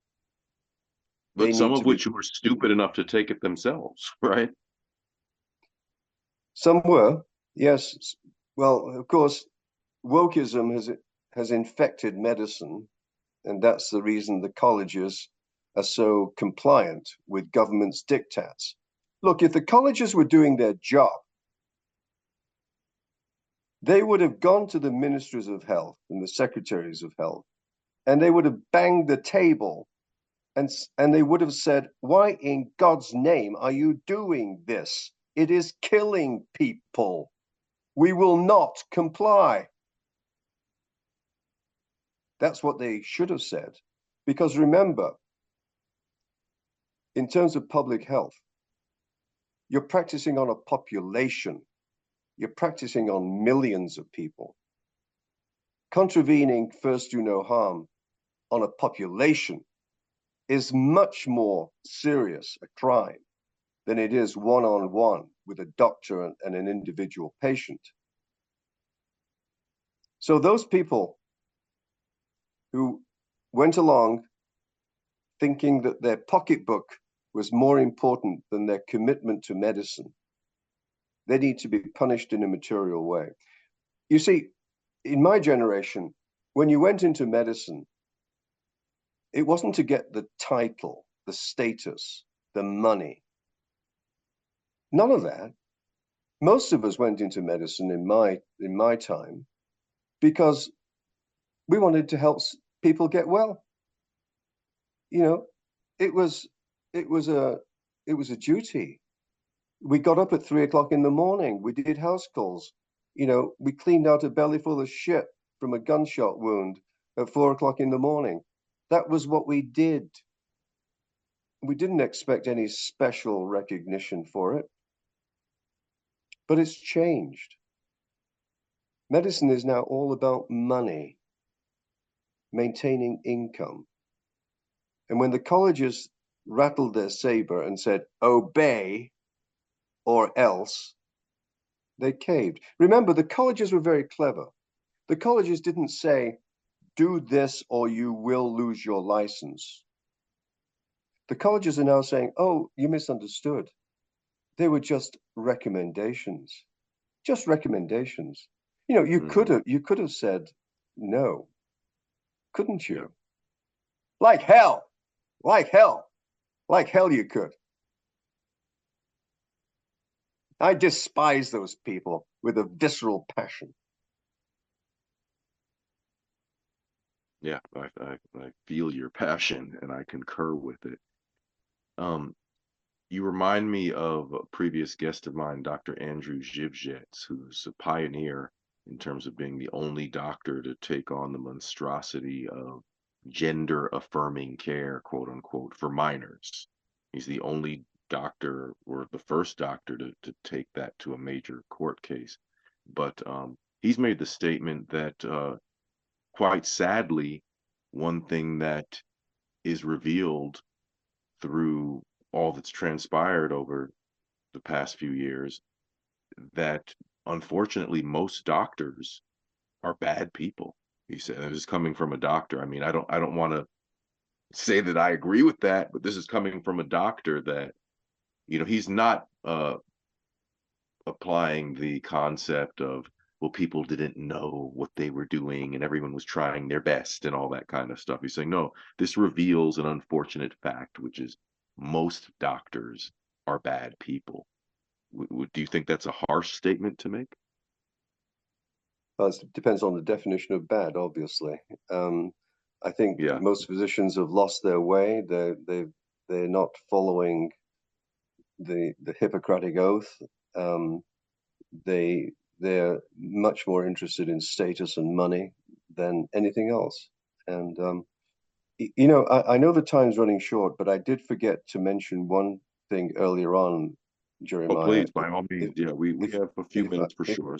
But some of which were stupid enough to take it themselves, right? Some were, yes. Well, of course, wokeism has infected medicine, and that's the reason the colleges are so compliant with government's diktats. Look, if the colleges were doing their job, they would have gone to the ministries of health and the secretaries of health, and they would have banged the table, and they would have said, why in God's name are you doing this? It is killing people. We will not comply. That's what they should have said. Because remember, in terms of public health, you're practicing on a population. You're practicing on millions of people. Contravening first do no harm on a population is much more serious a crime than it is one-on-one with a doctor and an individual patient. So those people who went along thinking that their pocketbook was more important than their commitment to medicine, they need to be punished in a material way. You see, in my generation, when you went into medicine, it wasn't to get the title, the status, the money. None of that. Most of us went into medicine in my time because we wanted to help people get well. You know, it was a duty. We got up at 3 o'clock in the morning. We did house calls. You know, we cleaned out a belly full of shit from a gunshot wound at 4 o'clock in the morning. That was what we did. We didn't expect any special recognition for it. But it's changed. Medicine is now all about money, maintaining income. And when the colleges rattled their saber and said, obey or else, they caved. Remember, the colleges were very clever. The colleges didn't say, do this or you will lose your license. The colleges are now saying, oh, you misunderstood. They were just recommendations. Just recommendations. You know, you could have said no, couldn't you? Yeah. Like hell you could. I despise those people with a visceral passion. Yeah, I feel your passion and I concur with it. You remind me of a previous guest of mine, Dr. Andrew Zhivzhets, who's a pioneer in terms of being the only doctor to take on the monstrosity of gender affirming care, quote unquote, for minors. He's the only doctor or the first doctor to take that to a major court case. But he's made the statement that quite sadly, one thing that is revealed through all that's transpired over the past few years, that unfortunately most doctors are bad people. He said, and this is coming from a doctor. I mean, I don't want to say that I agree with that, but this is coming from a doctor that, he's not applying the concept of, well, people didn't know what they were doing and everyone was trying their best and all that kind of stuff. He's saying, no, this reveals an unfortunate fact, which is most doctors are bad people. Do you think that's a harsh statement to make? Well, it depends on the definition of bad, obviously. I think Yeah. most physicians have lost their way. They're not following the Hippocratic Oath. Um, they're much more interested in status and money than anything else. And I know the time's running short, but I did forget to mention one thing earlier on, Oh, Jeremiah. please, by all means. Yeah, we If have a few if minutes for if sure.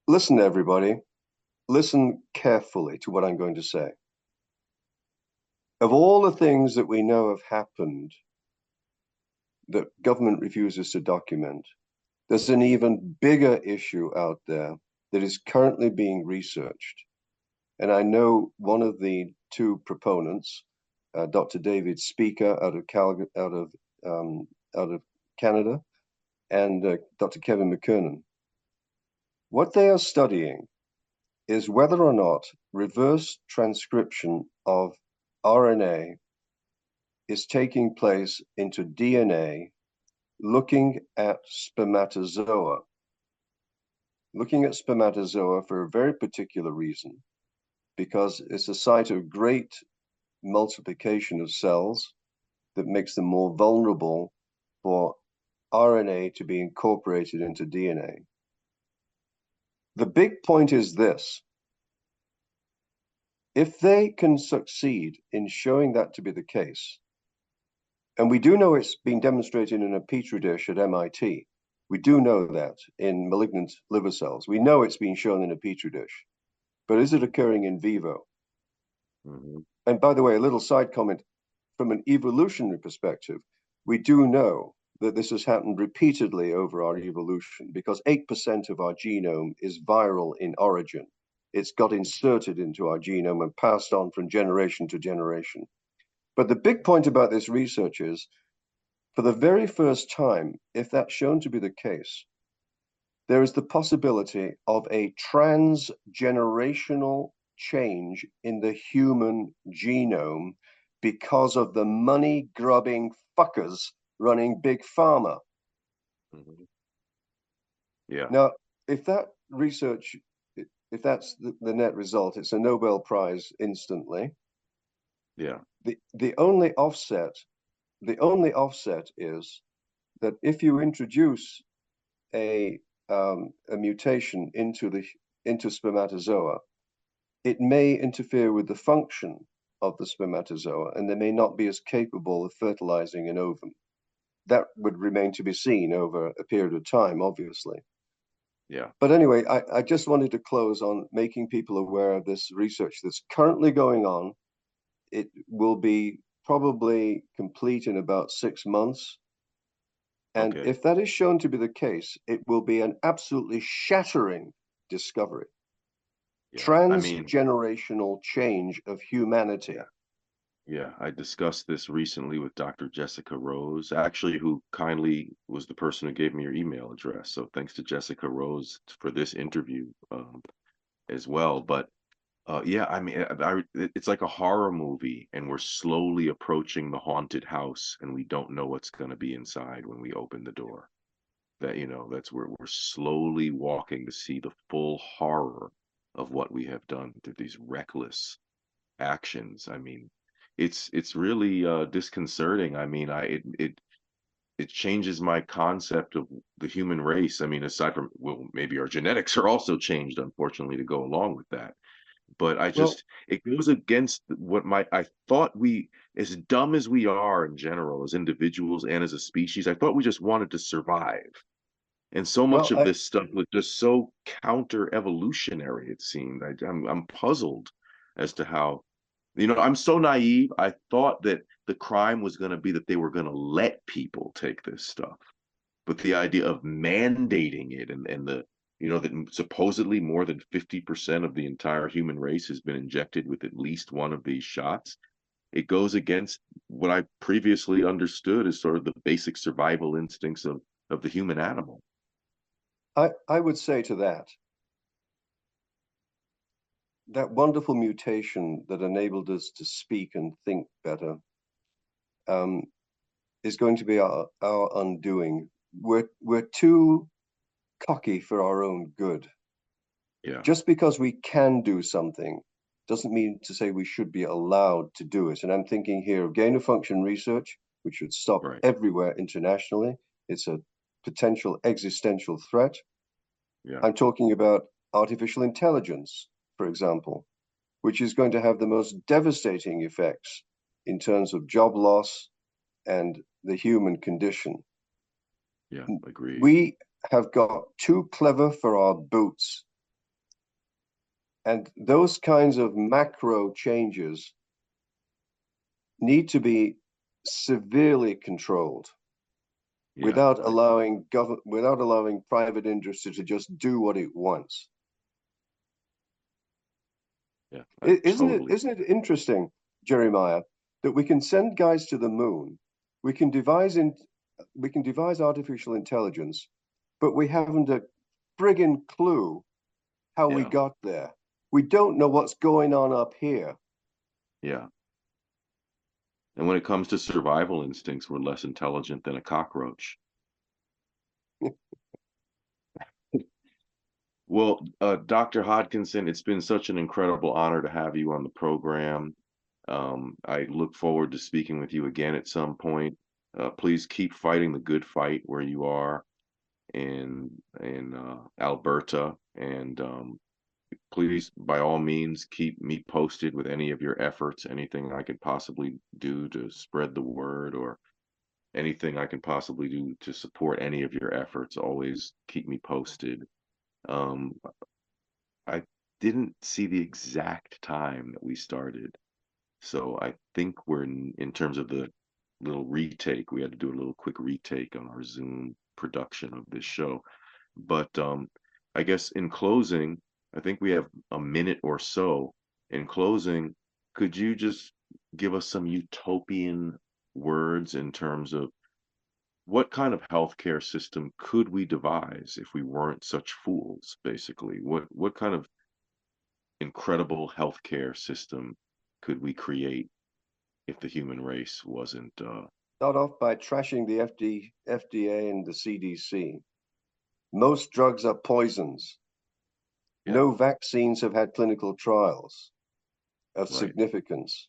listen, everybody, listen carefully to what I'm going to say. Of all the things that we know have happened that government refuses to document, there's an even bigger issue out there that is currently being researched. And I know one of the two proponents, Dr. David Speaker out of Canada, and Dr. Kevin McKernan. What they are studying is whether or not reverse transcription of RNA is taking place into DNA, looking at spermatozoa. Looking at spermatozoa for a very particular reason, because it's a site of great multiplication of cells that makes them more vulnerable for RNA to be incorporated into DNA. The big point is this: if they can succeed in showing that to be the case, and we do know it's been demonstrated in a petri dish at MIT, we do know that in malignant liver cells, we know it's been shown in a petri dish, but is it occurring in vivo? Mhm. And by the way, a little side comment, from an evolutionary perspective, we do know that this has happened repeatedly over our evolution, because 8% of our genome is viral in origin. It's got inserted into our genome and passed on from generation to generation. But the big point about this research is, for the very first time, if that's shown to be the case, there is the possibility of a transgenerational change in the human genome because of the money-grubbing fuckers running big pharma. Mhm. Yeah, Now, if that research, if that's the net result, it's a Nobel Prize instantly. yeah. The only offset is that if you introduce a mutation into spermatozoa, it may interfere with the function of the spermatozoa, and they may not be as capable of fertilizing an ovum. That would remain to be seen over a period of time, obviously. Yeah. But anyway, I just wanted to close on making people aware of this research that's currently going on. It will be probably complete in about 6 months. And Okay. if that is shown to be the case, it will be an absolutely shattering discovery. Yeah. I mean, Transgenerational change of humanity. yeah. Yeah. I discussed this recently with Dr. Jessica Rose, actually, who kindly was the person who gave me your email address. So thanks to Jessica Rose for this interview as well. But yeah, I mean, it's like a horror movie, and we're slowly approaching the haunted house, and we don't know what's going to be inside when we open the door. That's where we're slowly walking to see the full horror of what we have done through these reckless actions. I mean, it's really disconcerting. I mean, it changes my concept of the human race. I mean, aside from, well, maybe our genetics are also changed, unfortunately, to go along with that. But Well, it goes against what I thought, we, as dumb as we are in general, as individuals and as a species, I thought we just wanted to survive. And so much well, of this stuff was just so counter evolutionary, it seemed. I'm puzzled as to how, I'm so naive. I thought that the crime was going to be that they were going to let people take this stuff. But the idea of mandating it, and you know, that supposedly more than 50% of the entire human race has been injected with at least one of these shots. It goes against what I previously understood as sort of the basic survival instincts of the human animal. I would say to that wonderful mutation that enabled us to speak and think better is going to be our undoing. We're too cocky for our own good. Yeah. Just because we can do something doesn't mean to say we should be allowed to do it. And I'm thinking here of gain of function research, which should stop Right. everywhere internationally. It's a potential existential threat. Yeah. I'm talking about artificial intelligence, for example, which is going to have the most devastating effects in terms of job loss and the human condition. Yeah, agreed. We have got too clever for our boots. And those kinds of macro changes need to be severely controlled. Yeah, without allowing private industry to just do what it wants. Yeah, Isn't it interesting, Jeremiah, that we can send guys to the moon, we can devise artificial intelligence, but we haven't a friggin' clue how we got there. We don't know what's going on up here. Yeah. And when it comes to survival instincts, we're less intelligent than a cockroach. Well, Dr. Hodkinson, it's been such an incredible honor to have you on the program. I look forward to speaking with you again at some point. Please keep fighting the good fight where you are in Alberta, and please, by all means, keep me posted with any of your efforts, anything I could possibly do to spread the word, or anything I can possibly do to support any of your efforts. Always keep me posted. I didn't see the exact time that we started, so I think we're in terms of the little retake, we had to do a little quick retake on our Zoom production of this show. But I guess in closing, I think we have a minute or so. In closing, could you just give us some utopian words in terms of what kind of healthcare system could we devise if we weren't such fools, basically? What kind of incredible healthcare system could we create if the human race wasn't Start off by trashing the FDA and the CDC. Most drugs are poisons. Yeah. No vaccines have had clinical trials of Right. significance.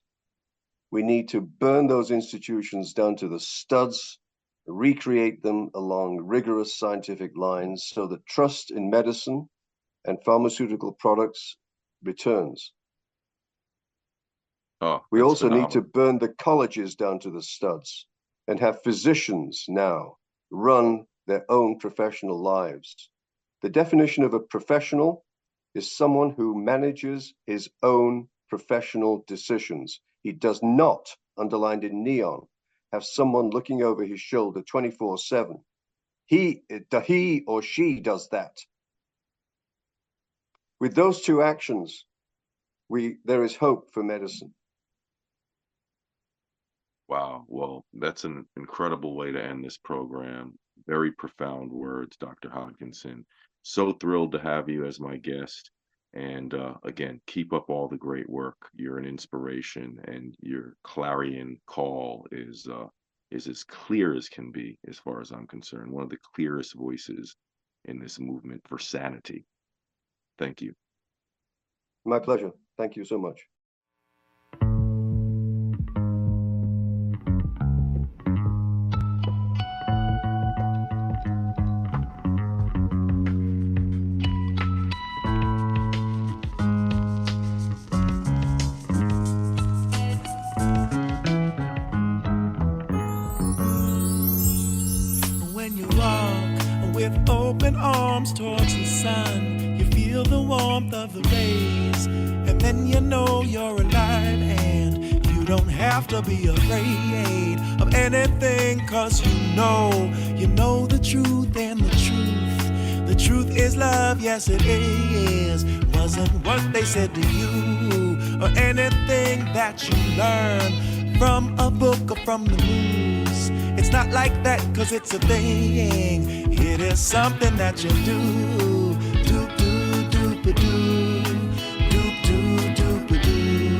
We need to burn those institutions down to the studs, recreate them along rigorous scientific lines so that trust in medicine and pharmaceutical products returns. Oh, We that's also need to phenomenal. burn the colleges down to the studs and have physicians now run their own professional lives. The definition of a professional is someone who manages his own professional decisions. He does not, underlined in neon, have someone looking over his shoulder 24/7. He or she does that. With those two actions, there is hope for medicine. Wow. Well, that's an incredible way to end this program. Very profound words, Dr. Hodkinson. So thrilled to have you as my guest. And again, keep up all the great work. You're an inspiration, and your clarion call is as clear as can be, as far as I'm concerned. One of the clearest voices in this movement for sanity. Thank you. My pleasure. Thank you so much. When you walk with open arms towards the sun, you feel the warmth of the rays, and then you know you're alive, and you don't have to be afraid of anything, 'cause you know the truth, and the The truth is love, yes it is. Wasn't what they said to you, or anything that you learn from a book or from the news. It's not like that, cause it's a thing. It is something that you do. Doop doop doop a doo. Doop doop doop a doo.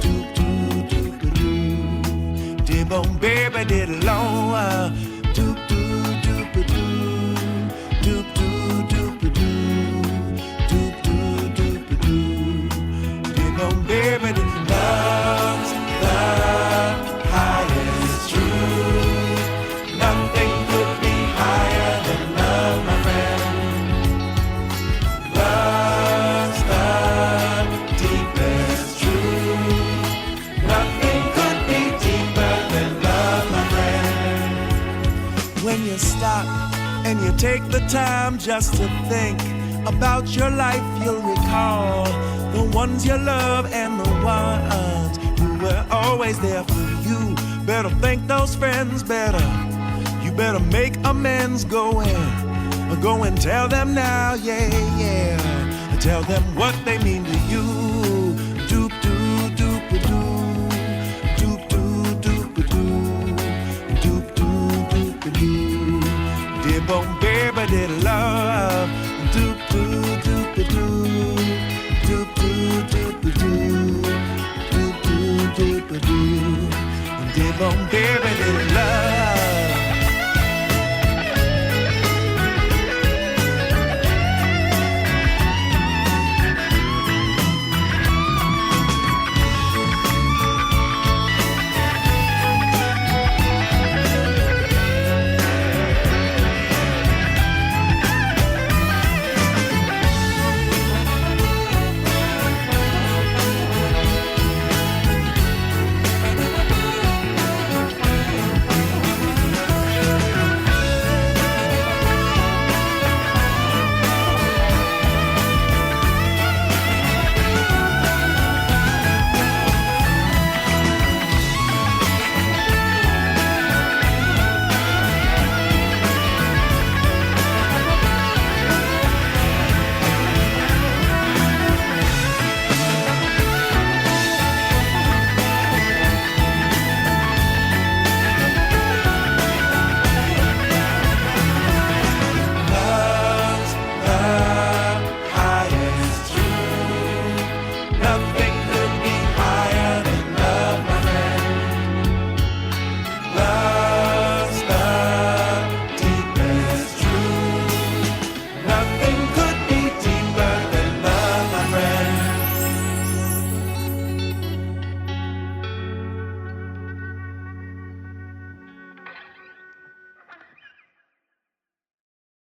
Doop doop doop a doo. Dib on baby did alone. Doop doop doop a doo. Doop doop doop a doo. Doop doop doop a doo. Dib on baby did love's the highest truth. Nothing could be higher than love, my friend. Love's the deepest truth. Nothing could be deeper than love, my friend. When you stop and you take the time just to think about your life, you'll recall the ones you love and the ones who were always there for you. Better thank those friends better. You better make amends. Go and tell them now, yeah, yeah. Tell them what they mean